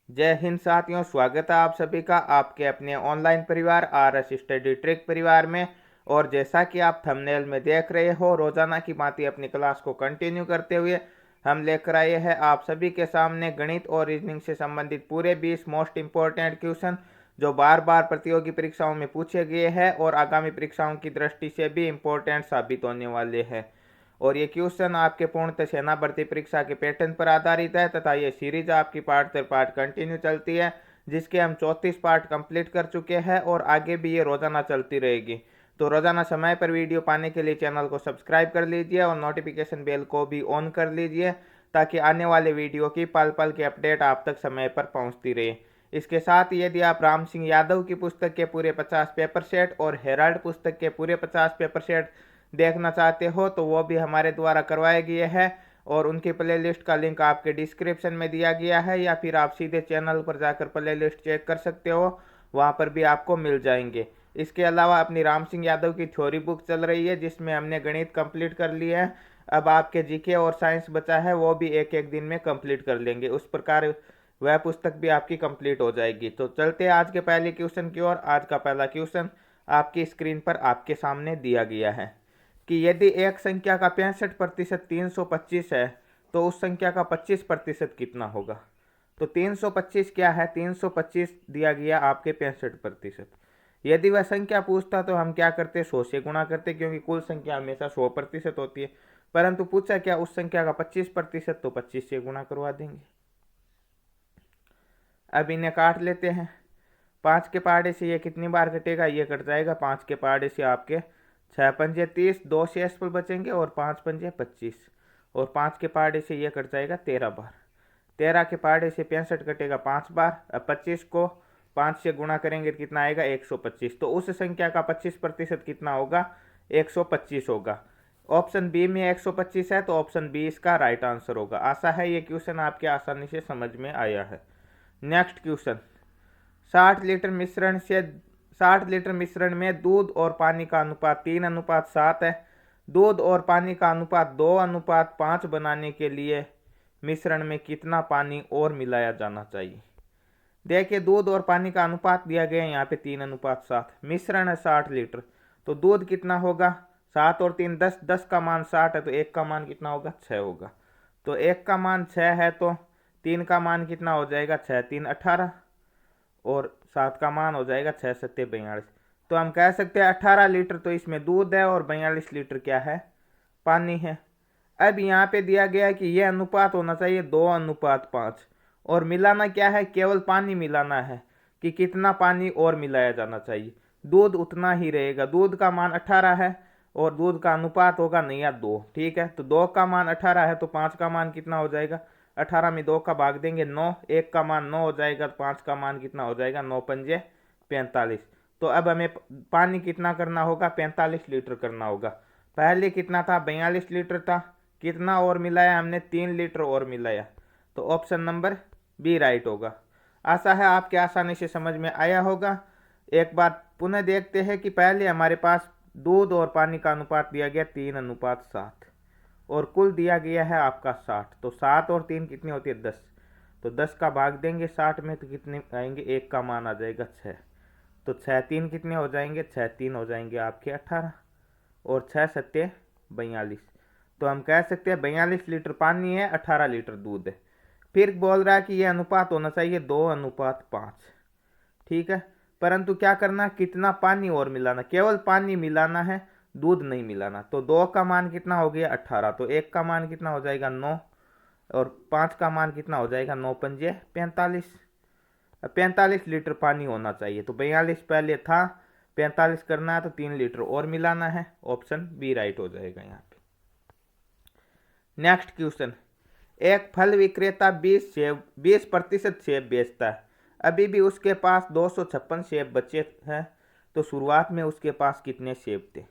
जय हिंद साथियों, स्वागत है आप सभी का आपके अपने ऑनलाइन परिवार आरएस स्टडी ट्रिक परिवार में। और जैसा कि आप थंबनेल में देख रहे हो, रोजाना की भांति अपनी क्लास को कंटिन्यू करते हुए हम लेकर आए हैं आप सभी के सामने गणित और रीजनिंग से संबंधित पूरे 20 मोस्ट इंपॉर्टेंट क्वेश्चन जो बार बार प्रतियोगी परीक्षाओं में पूछे गए हैं और आगामी परीक्षाओं की दृष्टि से भी इम्पोर्टेंट साबित होने वाले हैं। और ये क्वेश्चन आपके पूर्णतः सेना भर्ती परीक्षा के पैटर्न पर आधारित है तथा ये सीरीज आपकी पार्ट दर पार्ट कंटिन्यू चलती है, जिसके हम 34 पार्ट कंप्लीट कर चुके हैं और आगे भी ये रोजाना चलती रहेगी। तो रोजाना समय पर वीडियो पाने के लिए चैनल को सब्सक्राइब कर लीजिए और नोटिफिकेशन बेल को भी ऑन कर लीजिए ताकि आने वाले वीडियो की पल पल की अपडेट आप तक समय पर पहुंचती रहे। इसके साथ ही यदि आप राम सिंह यादव की पुस्तक के पूरे 50 पेपर सेट और हेराल्ड पुस्तक के पूरे 50 पेपर सेट देखना चाहते हो तो वो भी हमारे द्वारा करवाए गए हैं और उनकी प्लेलिस्ट का लिंक आपके डिस्क्रिप्शन में दिया गया है, या फिर आप सीधे चैनल पर जाकर प्लेलिस्ट चेक कर सकते हो, वहाँ पर भी आपको मिल जाएंगे। इसके अलावा अपनी राम सिंह यादव की थ्योरी बुक चल रही है जिसमें हमने गणित कंप्लीट कर लिया है। अब आपके जीके और साइंस बचा है, वो भी एक एक दिन में कंप्लीट कर लेंगे। उस प्रकार वह पुस्तक भी आपकी कंप्लीट हो जाएगी। तो चलते हैं आज के पहले क्वेश्चन की ओर। आज का पहला क्वेश्चन आपकी स्क्रीन पर आपके सामने दिया गया है कि यदि एक संख्या का 65% 325 है तो उस संख्या का 25% कितना होगा। तो 325 क्या है, 325 दिया गया आपके 65%। यदि वह संख्या पूछता तो हम क्या करते, 100 से गुणा करते, क्योंकि कुल संख्या हमेशा 100% होती है। परंतु पूछा क्या उस संख्या का 25%, तो 25 से गुणा करवा देंगे। अब इन्हें काट लेते हैं। 5 के पहाड़े से ये कितनी बार कटेगा, ये कट जाएगा 5 के पहाड़े से आपके 6 पंजे 30, 2 शेष पर बचेंगे और 5 पंजे 25, और 5 के पहाड़े से ये कट जाएगा 13 बार। 13 के पहाड़े से 65 कटेगा 5 बार। अब 25 को 5 से गुणा करेंगे तो कितना आएगा, 125। तो उस संख्या का 25% कितना होगा, 125 होगा। ऑप्शन बी में 125 है तो ऑप्शन बी इसका राइट आंसर होगा। आशा है ये क्वेश्चन आपके आसानी से समझ में आया है। नेक्स्ट क्वेश्चन, 60 लीटर मिश्रण से 60 लीटर मिश्रण में दूध और पानी का अनुपात 3:7 है। दूध और पानी का अनुपात 2:5 बनाने के लिए मिश्रण में कितना पानी और मिलाया जाना चाहिए। देखिए, दूध और पानी का अनुपात दिया गया है यहाँ पे 3:7। मिश्रण है 60 लीटर, तो दूध कितना होगा, 7 और 3 10, 10 का मान 60 है तो 1 का मान कितना होगा, 6 होगा। तो 1 का मान 6 है तो 3 का मान कितना हो जाएगा, 6 3 18, और 7 का मान हो जाएगा 6 7 42। तो हम कह सकते हैं 18 लीटर तो इसमें दूध है और 42 लीटर क्या है, पानी है। अब यहाँ पे दिया गया है कि यह अनुपात होना चाहिए 2:5, और मिलाना क्या है, केवल पानी मिलाना है कि कितना पानी और मिलाया जाना चाहिए। दूध उतना ही रहेगा, दूध का मान 18 है और दूध का अनुपात होगा नया 2। ठीक है, तो 2 का मान 18 है तो 5 का मान कितना हो जाएगा, 18 में 2 का भाग देंगे 9, 1 का मान 9 हो जाएगा तो 5 का मान कितना हो जाएगा, 9 पंजे 45। तो अब हमें पानी कितना करना होगा, 45 लीटर करना होगा। पहले कितना था, 42 लीटर था। कितना और मिलाया हमने, 3 लीटर और मिलाया। तो ऑप्शन नंबर बी राइट होगा। आशा है आपके आसानी से समझ में आया होगा। एक बार पुनः देखते हैं कि पहले हमारे पास दूध और पानी का अनुपात दिया गया 3:7 और कुल दिया गया है आपका 60। तो 7 और 3 कितनी होती है, 10। तो 10 का भाग देंगे 60 में तो कितने आएंगे, 1 का मान आ जाएगा 6। तो 6 3 कितने हो जाएंगे, 6 3 हो जाएंगे आपके 18, और 6 7 42। तो हम कह सकते हैं 42 लीटर पानी है, 18 लीटर दूध है। फिर बोल रहा है कि यह अनुपात होना चाहिए 2:5। ठीक है, परंतु क्या करना, कितना पानी और मिलाना, केवल पानी मिलाना है, दूध नहीं मिलाना। तो 2 का मान कितना हो गया, 18, तो 1 का मान कितना हो जाएगा, 9, और 5 का मान कितना हो जाएगा, 9 पंजे 45। 45 लीटर पानी होना चाहिए, तो 42 पहले था, 45 करना है तो 3 लीटर और मिलाना है। ऑप्शन बी राइट हो जाएगा यहाँ पे। नेक्स्ट क्वेश्चन, एक फल विक्रेता 20% सेब बेचता है। अभी भी उसके पास 256 सेब बचे हैं, तो शुरुआत में उसके पास कितने सेब थे।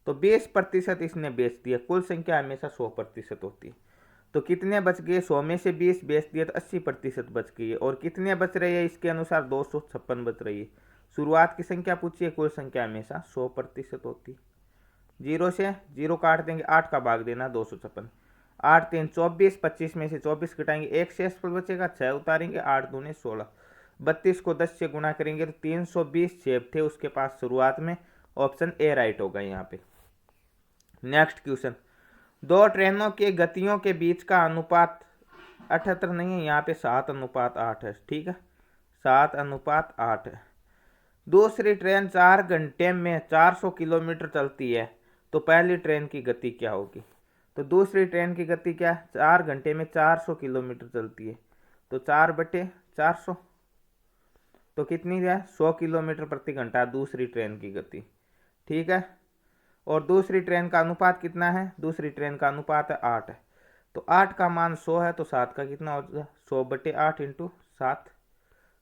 तो 20% इसने बेच दिया, कुल संख्या हमेशा 100% होती है। तो कितने बच गए, 100 में से 20 बेच दिए तो 80% बच गई है, और कितने बच रही है इसके अनुसार, 256 बच रही है। शुरुआत की संख्या पूछिए, कुल संख्या हमेशा 100% होती है। 0 से 0 काट देंगे, 8 का भाग देना 256। 8 3 24, 25 में से 24 घटाएंगे 1 शेषफल बचेगा, 6 उतारेंगे, 8 दूनी 16, 32 को 10 से गुना करेंगे तो 320 सेब थे उसके पास शुरुआत में। ऑप्शन ए राइट होगा यहाँ पे। नेक्स्ट क्वेश्चन, दो ट्रेनों के गतियों के बीच का अनुपात 78 नहीं है, यहाँ पे 7:8 है। ठीक है, 7:8 है। दूसरी ट्रेन 4 घंटे में 400 किलोमीटर चलती है, तो पहली ट्रेन की गति क्या होगी? तो दूसरी ट्रेन की गति क्या है? 4 घंटे में 400 किलोमीटर चलती है, तो 4/400, तो कितनी है? 100 किलोमीटर प्रति घंटा दूसरी ट्रेन की गति। ठीक है, और दूसरी ट्रेन का अनुपात कितना है? दूसरी ट्रेन का अनुपात है 8 है, तो 8 का मान 100 है, तो 7 का कितना हो जाएगा? 100/8 इंटू 7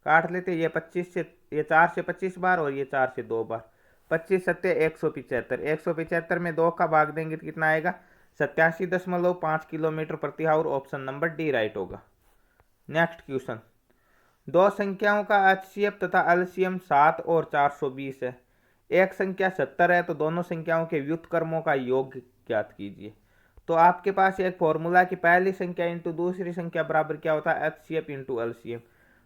काट लेते, ये 25 से, ये 4 से 25 बार और ये 4 से 2 बार, 25 सत्ते 175, 175 में 2 का भाग देंगे तो कितना आएगा? 87.5 किलोमीटर प्रति hour. Option number D right होगा। नेक्स्ट क्वेश्चन, दो संख्याओं का एचसीएफ तथा एलसीएम 7 और 420 है, एक संख्या 70 है, तो दोनों संख्याओं के व्युत्क्रमों का योग ज्ञात कीजिए। तो आपके पास एक फॉर्मूला कि पहली संख्या इंटू दूसरी संख्या बराबर क्या होता है? HCF into LCM.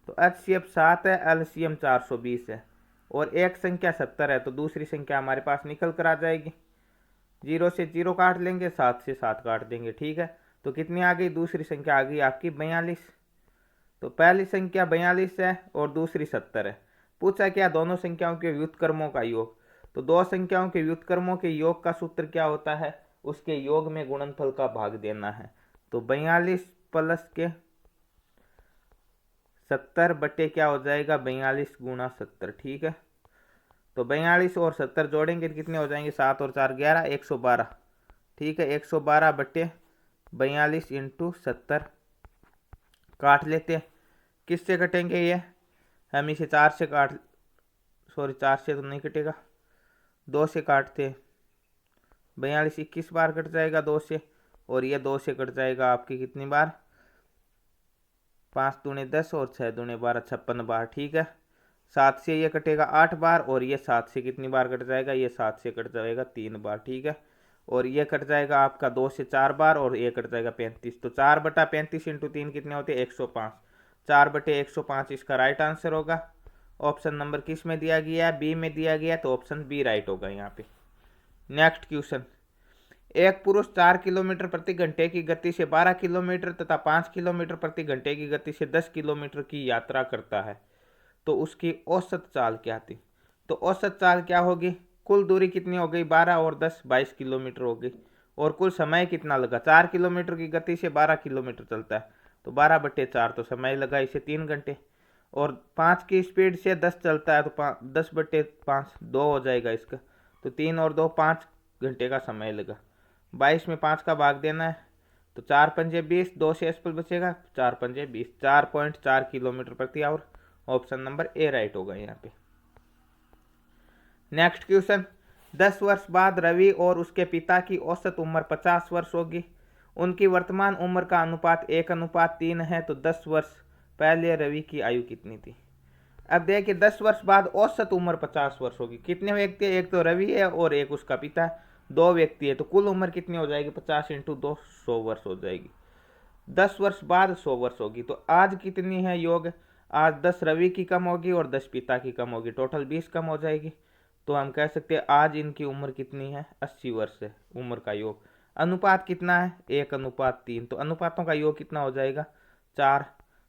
तो एचसीएफ 7 है, एलसीएम 420 है, और एक संख्या 70 है, तो दूसरी संख्या हमारे पास निकल कर आ जाएगी। 0 से 0 काट लेंगे, 7 से 7 काट देंगे। ठीक है, तो कितनी आ गई? दूसरी संख्या आ गई आपकी 42। तो पहली संख्या 42 है और दूसरी 70 है। पूछा क्या? दोनों संख्याओं के व्युत्क्रमों का योग। तो दो संख्याओं के व्युत्क्रमों के योग का सूत्र क्या होता है? उसके योग में गुणनफल का भाग देना है। तो 42 प्लस के 70 बटे क्या हो जाएगा? 42 गुणा 70। ठीक है, तो 42 और 70 जोड़ेंगे तो कितने हो जाएंगे? 7 और 4 11, 112। ठीक है, 112 बटे 42 इंटू 70 काट लेते। किससे कटेंगे ये? हम इसे 4 से काट, सॉरी 4 से तो नहीं कटेगा, 2 से काटते। 42 21 बार कट जाएगा 2 से, और ये 2 से कट जाएगा आपकी कितनी बार? 5 दूने 10 और 6 दूने 12, 56 बार। ठीक है, 7 से ये कटेगा 8 बार, और ये 7 से कितनी बार कट जाएगा? ये 7 से कट जाएगा 3 बार। ठीक है, और ये कट जाएगा आपका 2 से 4 बार, और ये कट जाएगा 35। तो 4/35 इंटू 3 कितने होते हैं? 105। 4/105 इसका राइट आंसर होगा। ऑप्शन नंबर किस में दिया गया है? बी में दिया गया है, तो ऑप्शन बी राइट होगा यहाँ पे। नेक्स्ट क्वेश्चन, एक पुरुष 4 किलोमीटर प्रति घंटे की गति से 12 किलोमीटर तथा 5 किलोमीटर प्रति घंटे की गति से 10 किलोमीटर की यात्रा करता है, तो उसकी औसत चाल क्या थी? तो औसत चाल क्या होगी? कुल दूरी कितनी हो गई? 12 और 10 22 किलोमीटर हो गई, और कुल समय कितना लगा? 4 किलोमीटर की गति से 12 किलोमीटर चलता है, तो 12/4, तो समय लगा इसे 3 घंटे, और 5 की स्पीड से 10 चलता है, तो 10/5 2 हो जाएगा इसका, तो 3 और 2 5 घंटे का समय लगा। 22 में 5 का भाग देना है, तो 4 पंजे 20, 2 शेषफल बचेगा, 4 पंजे 20, 4.4 किलोमीटर प्रति hour. Option number A right होगा यहाँ पे। नेक्स्ट क्वेश्चन, 10 वर्ष बाद रवि और उसके पिता की औसत उम्र 50 वर्ष होगी। उनकी वर्तमान उम्र का अनुपात 1:3 है, तो 10 वर्ष पहले रवि की आयु कितनी थी? अब देखिए, 10 वर्ष बाद औसत उम्र 50 वर्ष होगी। कितने व्यक्ति है? एक तो रवि है और एक उसका पिता, 2 व्यक्ति है, तो कुल उम्र कितनी हो जाएगी? 50 इंटू 2 100 वर्ष हो जाएगी। 10 वर्ष बाद 100 वर्ष होगी, तो आज कितनी है योग? आज 10 रवि की कम होगी और 10 पिता की कम होगी, टोटल 20 कम हो जाएगी। तो हम कह सकते हैं आज इनकी उम्र कितनी है? 80 वर्ष है उम्र का योग। अनुपात कितना है? 1:3, तो अनुपातों का योग कितना हो जाएगा? 4।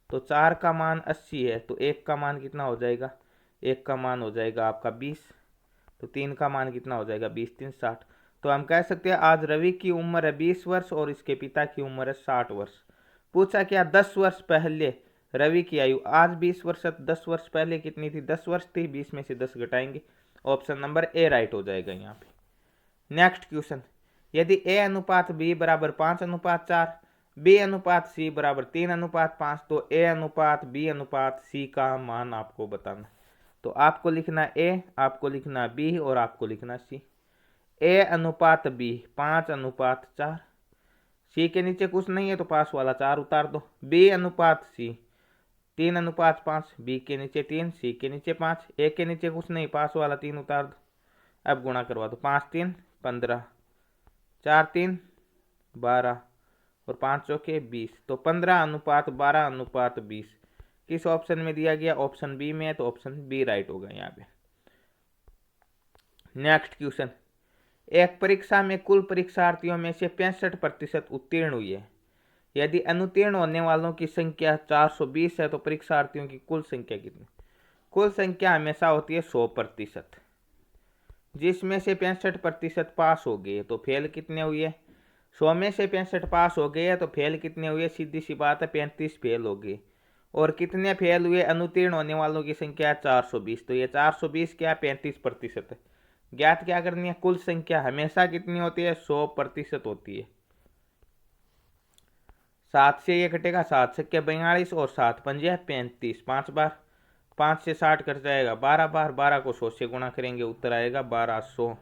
तो 4 का मान 80 है, तो 1 का मान कितना हो जाएगा? 1 का मान हो जाएगा आपका 20, तो 3 का मान कितना हो जाएगा? 20 3 60। तो हम कह सकते हैं आज रवि की उम्र है 20 वर्ष और इसके पिता की उम्र है 60 वर्ष। पूछा क्या? 10 वर्ष पहले रवि की आयु, आज 20 वर्ष, 10 वर्ष पहले कितनी थी? 10 वर्ष थी, 20 में से 10 घटाएंगे। ऑप्शन नंबर ए राइट हो जाएगा यहाँ पे। नेक्स्ट क्वेश्चन, यदि ए अनुपात बी बराबर 5:4, बी अनुपात सी बराबर 3:5, तो ए अनुपात बी अनुपात सी का मान आपको बताना। तो आपको लिखना ए, आपको लिखना बी और आपको लिखना सी। ए अनुपात बी 5:4, सी के नीचे कुछ नहीं है तो पास वाला 4 उतार दो। बी अनुपात सी 3:5, बी के नीचे 3, सी के नीचे 5, ए के नीचे कुछ नहीं, पास वाला 3 उतार दो। अब गुणा करवा दो, 5 3 15, 4 3 12 और 5 चौके 20, तो 15:12:20 किस ऑप्शन में दिया गया? ऑप्शन बी में है, तो ऑप्शन बी राइट होगा यहाँ पे। नेक्स्ट क्वेश्चन, एक परीक्षा में कुल परीक्षार्थियों में से 65% उत्तीर्ण हुई है। यदि अनुत्तीर्ण होने वालों की संख्या 420 है तो परीक्षार्थियों की कुल संख्या कितनी? कुल संख्या हमेशा होती है 100%, जिसमें से 65% पास हो गए तो फेल कितने हुए? 100 में से 65 पास हो गए तो फेल कितने हुए? सीधी सी बात है, 35 फेल हो गए। और कितने फेल हुए? अनुत्तीर्ण होने वालों की संख्या 420, तो ये 420 क्या? 35% है। ज्ञात क्या करनी है? कुल संख्या हमेशा कितनी होती है? 100% होती है। 7 से ये कटेगा, 7 छक्के 42 और 7 पंजे 35, 5 बार, 5 से 60 कट जाएगा 12 बार, 12 को 100 से गुणा करेंगे, उत्तर आएगा 1200।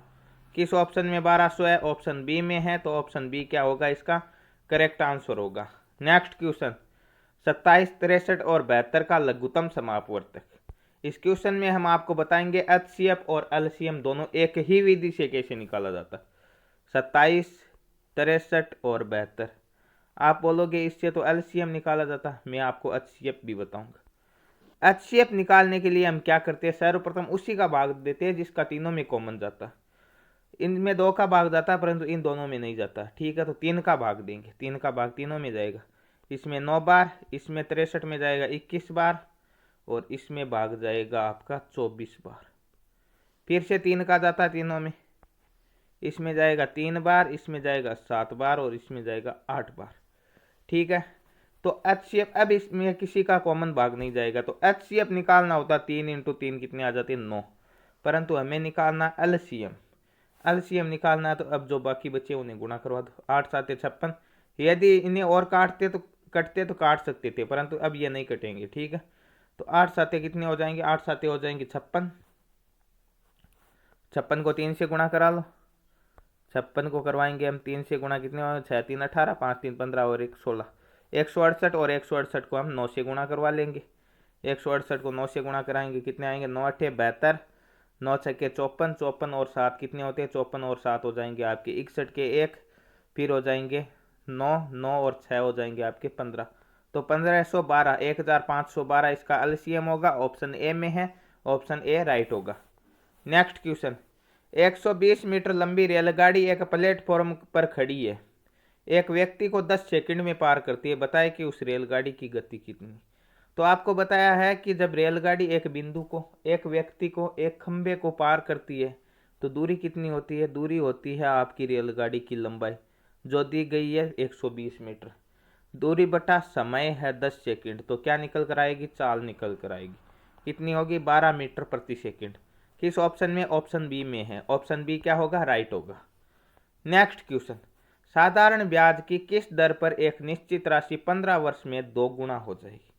किस ऑप्शन में 1200 है? ऑप्शन बी में है, तो ऑप्शन बी क्या होगा? इसका करेक्ट आंसर होगा। नेक्स्ट क्वेश्चन, 27, 63 और 72 का लघुत्तम समापवर्तक। इस क्वेश्चन में हम आपको बताएंगे एचसीएफ और एलसीएम दोनों एक ही विधि से कैसे निकाला जाता है। 27, 63 और 72, आप बोलोगे इससे तो एलसीएम निकाला जाता, मैं आपको एचसीएफ भी बताऊंगा। एचसीएफ निकालने के लिए हम क्या करते हैं? सर्वप्रथम उसी का भाग देते हैं जिसका तीनों में कॉमन जाता। इनमें 2 का भाग जाता परंतु इन दोनों में नहीं जाता, ठीक है, तो 3 का भाग देंगे, 3 का भाग तीनों में जाएगा। इसमें 9 बार, इसमें 63 में जाएगा 21 बार और इसमें भाग जाएगा आपका 24 बार। फिर से 3 का जाता तीनों में, इसमें जाएगा 3 बार, इसमें जाएगा 7 बार और इसमें जाएगा 8 बार, ठीक है। तो एचसीएफ, अब इसमें किसी का कॉमन भाग नहीं जाएगा, तो एचसीएफ निकालना होता 3 इंटू 3 कितने आ जाते? 9, परंतु हमें निकालना एलसीएम। एलसीएम निकालना है तो अब जो बाकी बचे उन्हें गुणा करवा दो, 8 7 56। यदि इन्हें और कटते तो काट सकते थे, परंतु अब ये नहीं कटेंगे, ठीक है। तो 8 7 कितने हो जाएंगे? 8 7 हो जाएंगे 56, 56 को 3 से गुणा करा लो, 56 को करवाएंगे हम 3 से गुणा, कितने हो? 6 3 18, 5 3 15 और 1 16, 168, और 168 को हम 9 से गुणा करवा लेंगे। 168 को 9 से गुणा कराएंगे, कितने आएंगे? 9 8 72, 9 6 के 54, 54 और 7 कितने होते हैं? 54 और 7 हो जाएंगे आपके 61 के 1, फिर हो जाएंगे 9, 9 और 6 हो जाएंगे आपके 15, तो 1512, 1512 इसका एलसीएम होगा, ऑप्शन ए में है, ऑप्शन ए राइट होगा। नेक्स्ट क्वेश्चन, 120 मीटर लंबी रेलगाड़ी एक प्लेटफॉर्म पर खड़ी है, एक व्यक्ति को 10 सेकंड में पार करती है, बताए कि उस रेलगाड़ी की गति कितनी? तो आपको बताया है कि जब रेलगाड़ी एक बिंदु को, एक व्यक्ति को, एक खंबे को पार करती है तो दूरी कितनी होती है? दूरी होती है आपकी रेलगाड़ी की लंबाई जो दी गई है 120 मीटर, दूरी बटा समय है 10 सेकंड, तो क्या निकल कर आएगी? चाल निकल कर आएगी, कितनी होगी? 12 मीटर प्रति सेकंड। किस ऑप्शन में? ऑप्शन बी में है, ऑप्शन बी क्या होगा? राइट होगा। नेक्स्ट क्वेश्चन, साधारण ब्याज की किस दर पर एक निश्चित राशि 15 वर्ष में 2 गुना हो जाएगी?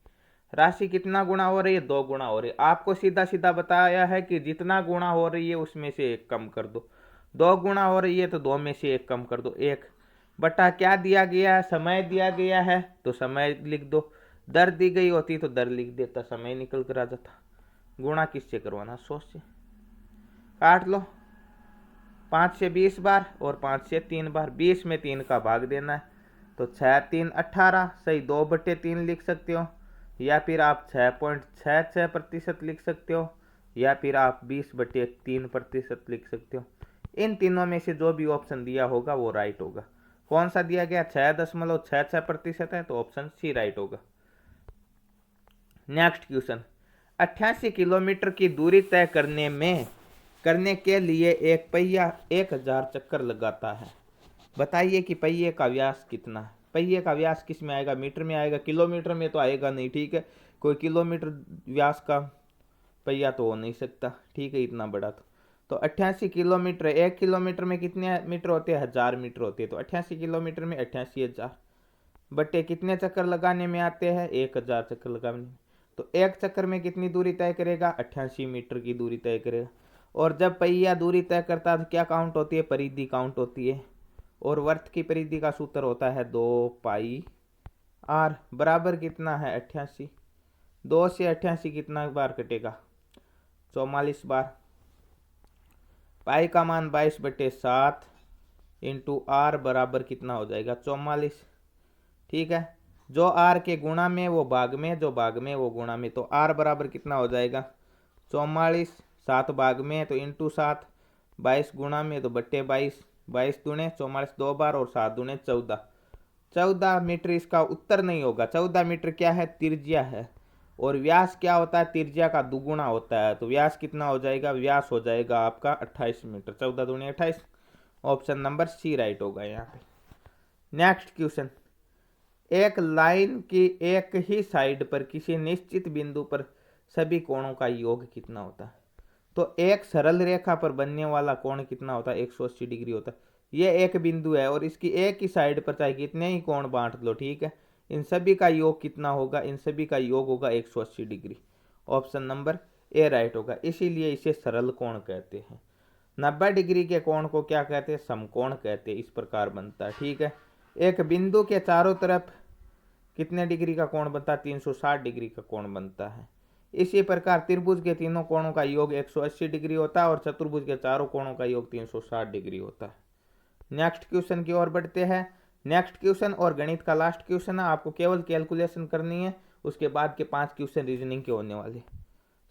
राशि कितना गुना हो रही है? 2 गुना हो रही है। आपको सीधा सीधा बताया है कि जितना गुना हो रही है उसमें से 1 कम कर दो, 2 गुना हो रही है तो 2 में से 1 कम कर दो, 1 बटा क्या दिया गया है? समय दिया गया है तो समय लिख दो, दर दी गई होती तो दर लिख देता, समय निकल कर आ जाता। गुणा किससे करवाना? 100 से। काट लो, 5 से 20 बार और 5 से 3 बार, 20 में 3 का भाग देना है, तो 6 3 18, सही 2/3 लिख सकते हो, या फिर आप 6.66% लिख सकते हो, या फिर आप 20/3% लिख सकते हो। इन तीनों में से जो भी ऑप्शन दिया होगा वो राइट होगा। कौन सा दिया गया? 6.66% है, तो ऑप्शन सी राइट होगा। नेक्स्ट क्वेश्चन, 88 किलोमीटर की दूरी तय करने के लिए एक पहिया 1000 चक्कर लगाता है, बताइए कि पहिए का व्यास कितना है? पहिए का व्यास किस में आएगा? मीटर में आएगा, किलोमीटर में तो आएगा नहीं, ठीक है, कोई किलोमीटर व्यास का पहिया तो हो नहीं सकता, ठीक है, इतना बड़ा। तो 88 किलोमीटर, 1 किलोमीटर में कितने मीटर होते हैं? 1000 मीटर होते हैं, तो 88 किलोमीटर में 88,000 बटे कितने चक्कर लगाने में आते हैं? 1000 चक्कर लगाने में, तो एक चक्कर में कितनी दूरी तय करेगा? 88 मीटर की दूरी तय करेगा। और जब पहिया दूरी तय करता है तो क्या काउंट होती है? परिधि काउंट होती है, और वर्त की परिधि का सूत्र होता है 2πr, बराबर कितना है? 88। 2 से 88 कितना बार कटेगा? 44 बार। पाई का मान 22/7 इंटू आर बराबर कितना हो जाएगा? 44। ठीक है। जो आर के गुणा में वो भाग में, जो भाग में वो गुणा में, तो आर बराबर कितना हो जाएगा 44, 7 भाग में तो इंटू 7, 22 गुणा में तो बट्टे 22, 22 दूने 44 दो बार और 7 दूने 14, 14 मीटर इसका उत्तर नहीं होगा। 14 मीटर क्या है, त्रिज्या है, और व्यास क्या होता है, त्रिज्या का दुगुना होता है। तो व्यास कितना हो जाएगा, व्यास हो जाएगा आपका 28 मीटर, 14 दूनी 28। ऑप्शन नंबर सी राइट होगा यहाँ पे। नेक्स्ट क्वेश्चन, एक लाइन की एक ही साइड पर किसी निश्चित बिंदु पर सभी कोणों का योग कितना होता है। तो एक सरल रेखा पर बनने वाला कोण कितना होता है, 180 डिग्री होता है। ये एक बिंदु है और इसकी एक ही साइड पर चाहे कितने ही कोण बांट लो, ठीक है, इन सभी का योग कितना होगा, इन सभी का योग होगा 180 degree. Option number A right होगा, इसीलिए इसे सरल कोण कहते हैं। 90 डिग्री के कोण को क्या कहते हैं, समकोण कहते हैं। इस प्रकार बनता है, ठीक है। एक बिंदु के चारों तरफ कितने डिग्री का कोण बनता है, 360 डिग्री का कोण बनता है। इसी प्रकार त्रिभुज के तीनों कोणों का योग 180 डिग्री होता है और चतुर्भुज के चारों कोणों का योग 360 डिग्री होता है। नेक्स्ट क्वेश्चन की ओर बढ़ते हैं। नेक्स्ट क्वेश्चन और गणित का लास्ट क्वेश्चन है, आपको केवल कैलकुलेशन करनी है, उसके बाद के 5 क्वेश्चन रीजनिंग के होने वाले।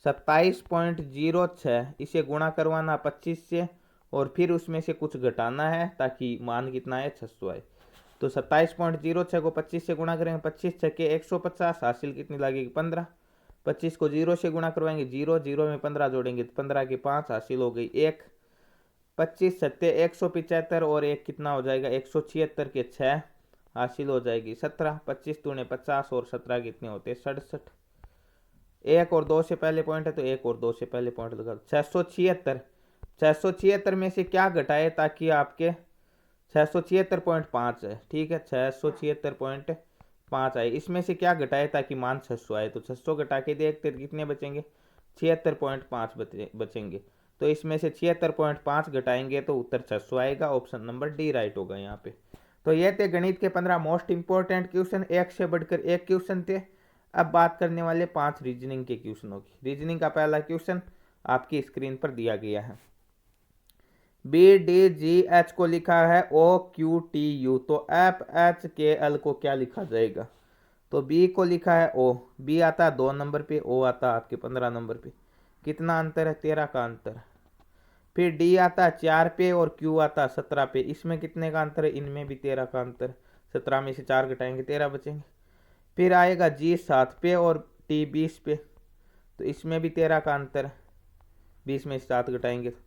27.06 इसे गुणा करवाना 25 से और फिर उसमें से कुछ घटाना है ताकि मान कितना है 600 आए। तो 27.06 को 25 से गुणा करेंगे, 25 छक्के 150, हासिल कितनी लगेगी 15। 25 को 0 से गुणा करवाएंगे, 0, 0 में 15 जोड़ेंगे तो 15 के 5, हासिल हो गई 1। 25 सत्ते 175 और 1 कितना हो जाएगा 176 के 6, हासिल हो जाएगी 17। 25 दूने 50 और 17 कितने होते हैं 67। 1 और 2 से पहले पॉइंट है तो 1 और 2 से पहले पॉइंट लगा। 676, 676 में से क्या घटाए ताकि आपके 676.5 है, ठीक है, 676.5 आए। इसमें से क्या घटाए ताकि मान 600 आए, तो 600 घटा के देखते कितने बचेंगे 76.5 बचेंगे। तो इसमें से 76.5 घटाएंगे तो उत्तर 600 आएगा। ऑप्शन नंबर डी राइट होगा यहाँ पे। तो ये थे गणित के 15 मोस्ट इंपॉर्टेंट क्वेश्चन, एक से बढ़कर एक क्वेश्चन थे। अब बात करने वाले 5 रीजनिंग के क्वेश्चनों की। रीजनिंग का पहला क्वेश्चन आपकी स्क्रीन पर दिया गया है। बी डी जी एच को लिखा है ओ क्यू टी यू, तो एफ एच के एल को क्या लिखा जाएगा। तो बी को लिखा है ओ, बी आता है 2 नंबर पे, ओ आता है आपके 15 नंबर पे। कितना अंतर है, 13 का अंतर। फिर डी आता है 4 पे और क्यू आता है 17 पे। इसमें कितने का अंतर है, इनमें भी 13 का अंतर। 17 में से 4 घटाएंगे 13 बचेंगे। फिर आएगा जी 7 पे और टी 20 पे, तो इसमें भी 13 का अंतर। 20 में से 7 घटाएंगे तो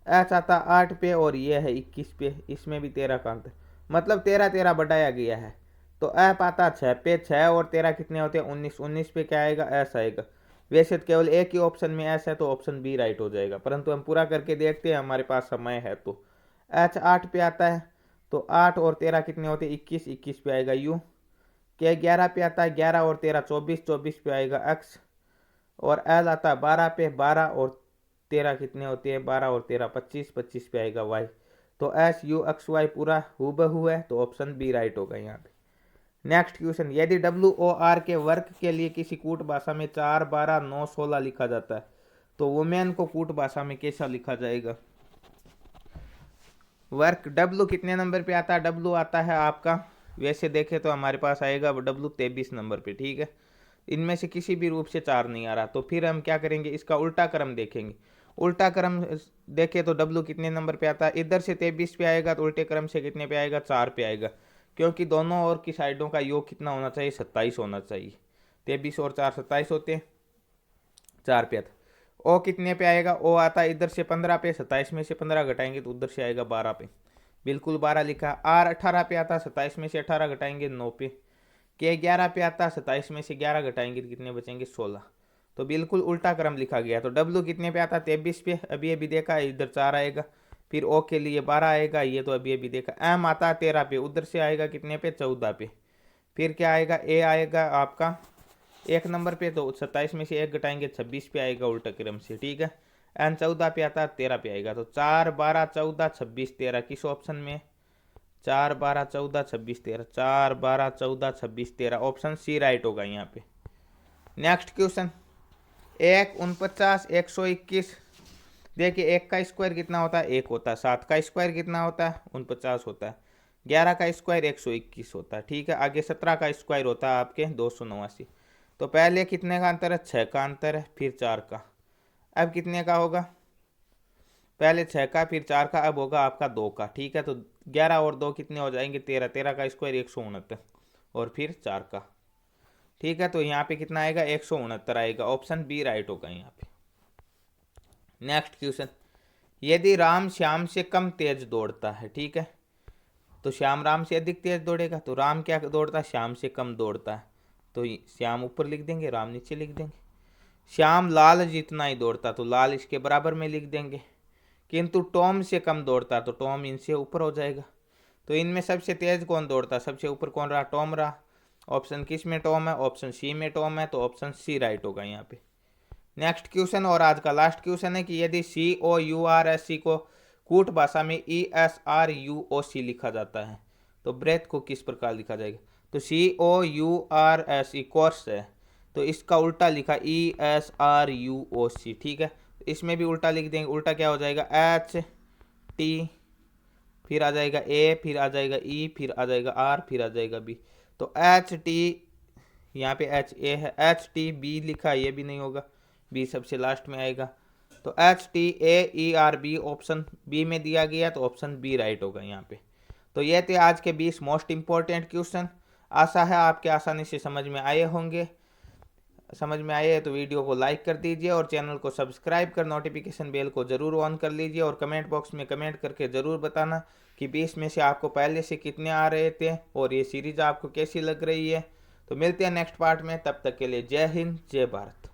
एच आता 8 पे और ये है 21 पे, इसमें भी 13 का अंतर। मतलब 13 13 बढ़ाया गया है। तो एफ आता 6 पे, 6 और 13 कितने होते हैं 19, 19 पे क्या आएगा एस आएगा। वैसे तो केवल एक ही ऑप्शन में एस है तो ऑप्शन बी राइट हो जाएगा, परंतु हम पूरा करके देखते हैं, हमारे पास समय है। तो एच 8 पे आता है तो 8 और 13 कितने होते हैं 21, 21 पे आएगा यू। के 11 पे आता है, 11 और 13 24, 24 पे आएगा एक्स। और एल आता है 12 पे, 12 और 13 कितने होते हैं 12 और 13 25, 25 पे आएगा वाई। तो एस यू एक्स वाई पूरा हूबहू है, तो ऑप्शन बी राइट होगा यहाँ पे। नेक्स्ट क्वेश्चन, यदि डब्ल्यू ओ आर के वर्क के लिए किसी कूट भाषा में 4 12 9 16 लिखा जाता है, तो वुमेन को कूट भाषा में कैसा लिखा जाएगा। वर्क डब्ल्यू कितने नंबर पे आता है, डब्ल्यू आता है आपका, वैसे देखें तो हमारे पास आएगा डब्ल्यू 23 नंबर पे, ठीक है। इनमें से किसी भी रूप से 4 नहीं आ रहा, तो फिर हम क्या करेंगे, इसका उल्टा क्रम देखेंगे। उल्टा क्रम देखें तो डब्ल्यू कितने नंबर पे आता है, इधर से 23 पे आएगा तो उल्टे क्रम से कितने पे आएगा 4 पे आएगा, क्योंकि दोनों ओर की साइडों का योग कितना होना चाहिए 27 होना चाहिए। 23 और 4 27 होते हैं, 4 पे आता। ओ कितने पे आएगा, ओ आता है इधर से 15 पे, 27 में से 15 घटाएंगे तो उधर से आएगा 12 पे, बिल्कुल 12 लिखा। आर 18 पे आता है, 27 में से 18 घटाएंगे 9 पे। के 11 पे आता है, 27 में से 11 घटाएंगे तो कितने बचेंगे 16, तो बिल्कुल उल्टा क्रम लिखा गया। तो डब्ल्यू कितने पे आता है 23 पे, अभी अभी देखा, इधर 4 आएगा। फिर ओ के लिए 12 आएगा, ये तो अभी अभी देखा। एम आता है 13 पे, उधर से आएगा कितने पे 14 पे। फिर क्या आएगा, ए आएगा आपका 1 नंबर पे, तो 27 में से 1 घटाएंगे 26 पे आएगा उल्टा क्रम से, ठीक है। एन 14 पे आता है 13 पे आएगा, तो 4 12 14 26 13 किस ऑप्शन में, 4 12 14 26 13, 4 12 14 26 13, ऑप्शन सी राइट होगा यहाँ पे। नेक्स्ट क्वेश्चन, 1 49 121, देखिए 1 का स्क्वायर कितना होता है 1 होता है, 7 का स्क्वायर कितना होता है 49 होता है। 11 का स्क्वायर 121 होता है, ठीक है। आगे 17 का स्क्वायर होता है आपके 289। तो पहले कितने का अंतर है, 6 का अंतर है, फिर 4 का। अब कितने का होगा, पहले 6 का फिर 4 का, अब होगा आपका 2 का, ठीक है। तो 11 और 2 कितने हो जाएंगे, 13, 13 का स्क्वायर 169 और फिर 4 का, ठीक है। तो यहाँ पे कितना आएगा, 169 आएगा, ऑप्शन बी राइट होगा यहाँ पे। नेक्स्ट क्वेश्चन, यदि राम श्याम से कम तेज दौड़ता है, ठीक है, तो श्याम राम से अधिक तेज दौड़ेगा। तो राम क्या दौड़ता है, श्याम से कम दौड़ता है, तो श्याम ऊपर लिख देंगे, राम नीचे लिख देंगे। श्याम लाल जितना ही दौड़ता तो लाल इसके बराबर में लिख देंगे, किंतु टॉम से कम दौड़ता तो टॉम इनसे ऊपर हो जाएगा। तो इनमें सबसे तेज कौन दौड़ता, सबसे ऊपर कौन रहा, टॉम रहा। ऑप्शन किस में टॉम है, ऑप्शन सी में टॉम है, तो ऑप्शन सी राइट होगा यहाँ पे। नेक्स्ट क्वेश्चन और आज का लास्ट क्वेश्चन है कि यदि COURSC को कूट भाषा में ESRUOC लिखा जाता है तो ब्रेथ को किस प्रकार लिखा जाएगा। तो COURSC कोर्स है, तो इसका उल्टा लिखा ESRUOC, ठीक है। इसमें भी उल्टा लिख देंगे, उल्टा क्या हो जाएगा, HT, फिर आ जाएगा A, फिर आ जाएगा E, फिर आ जाएगा R, फिर आ जाएगा B। तो HT, यहाँ पे HA है, HTB लिखा है, ये भी नहीं होगा, B सबसे लास्ट में आएगा। तो HTAERB ऑप्शन बी में दिया गया, तो ऑप्शन बी राइट होगा यहाँ पे। तो ये थे आज के 20 मोस्ट इंपॉर्टेंट क्वेश्चन। आशा है आपके आसानी से समझ में आए होंगे। समझ में आए तो वीडियो को लाइक कर दीजिए और चैनल को सब्सक्राइब कर नोटिफिकेशन बेल को ज़रूर ऑन कर लीजिए और कमेंट बॉक्स में कमेंट करके ज़रूर बताना कि 20 में से आपको पहले से कितने आ रहे थे और ये सीरीज़ आपको कैसी लग रही है। तो मिलते हैं नेक्स्ट पार्ट में, तब तक के लिए जय हिंद जय भारत।